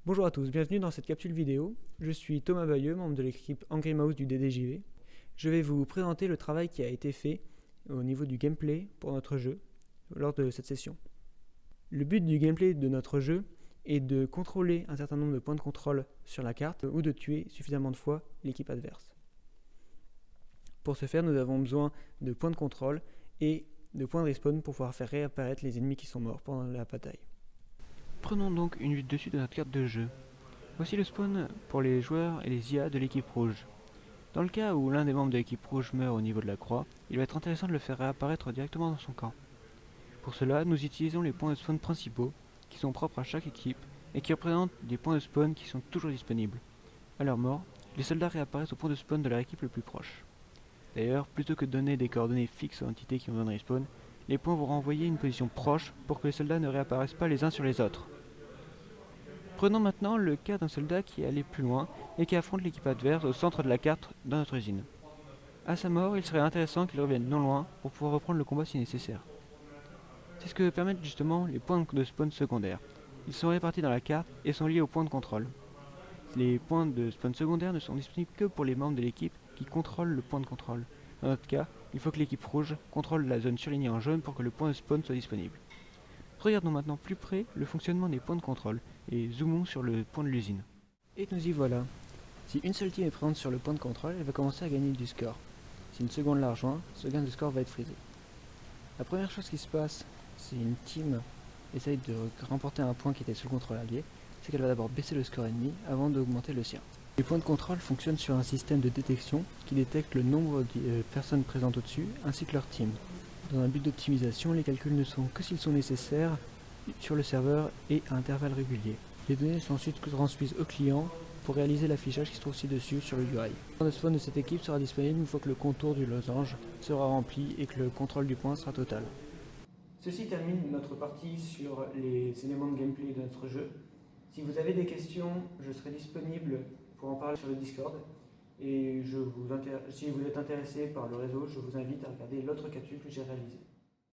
Bonjour à tous, bienvenue dans cette capsule vidéo. Je suis Thomas Bayeux, membre de l'équipe Angry Mouse du DDJV. Je vais vous présenter le travail qui a été fait au niveau du gameplay pour notre jeu lors de cette session. Le but du gameplay de notre jeu est de contrôler un certain nombre de points de contrôle sur la carte ou de tuer suffisamment de fois l'équipe adverse. Pour ce faire, nous avons besoin de points de contrôle et de points de respawn pour pouvoir faire réapparaître les ennemis qui sont morts pendant la bataille. Prenons donc une vue dessus de notre carte de jeu. Voici le spawn pour les joueurs et les IA de l'équipe rouge. Dans le cas où l'un des membres de l'équipe rouge meurt au niveau de la croix, il va être intéressant de le faire réapparaître directement dans son camp. Pour cela, nous utilisons les points de spawn principaux, qui sont propres à chaque équipe, et qui représentent des points de spawn qui sont toujours disponibles. À leur mort, les soldats réapparaissent au point de spawn de leur équipe le plus proche. D'ailleurs, plutôt que de donner des coordonnées fixes aux entités qui ont besoin de respawn, les points vont renvoyer une position proche pour que les soldats ne réapparaissent pas les uns sur les autres. Prenons maintenant le cas d'un soldat qui est allé plus loin et qui affronte l'équipe adverse au centre de la carte dans notre usine. À sa mort, il serait intéressant qu'il revienne non loin pour pouvoir reprendre le combat si nécessaire. C'est ce que permettent justement les points de spawn secondaires. Ils sont répartis dans la carte et sont liés aux points de contrôle. Les points de spawn secondaires ne sont disponibles que pour les membres de l'équipe qui contrôlent le point de contrôle. Dans notre cas, il faut que l'équipe rouge contrôle la zone surlignée en jaune pour que le point de spawn soit disponible. Regardons maintenant plus près le fonctionnement des points de contrôle et zoomons sur le point de l'usine. Et nous y voilà. Si une seule team est présente sur le point de contrôle, elle va commencer à gagner du score. Si une seconde la rejoint, ce gain de score va être frisé. La première chose qui se passe si une team essaye de remporter un point qui était sous le contrôle allié, c'est qu'elle va d'abord baisser le score ennemi avant d'augmenter le sien. Les points de contrôle fonctionnent sur un système de détection qui détecte le nombre de personnes présentes au-dessus ainsi que leur team. Dans un but d'optimisation, les calculs ne sont que s'ils sont nécessaires sur le serveur et à intervalles réguliers. Les données sont ensuite transmises au client pour réaliser l'affichage qui se trouve ci-dessus sur le UI. Le point de spawn de cette équipe sera disponible une fois que le contour du losange sera rempli et que le contrôle du point sera total. Ceci termine notre partie sur les éléments de gameplay de notre jeu. Si vous avez des questions, je serai disponible pour en parler sur le Discord. Et si vous êtes intéressé par le réseau, je vous invite à regarder l'autre capsule que j'ai réalisée.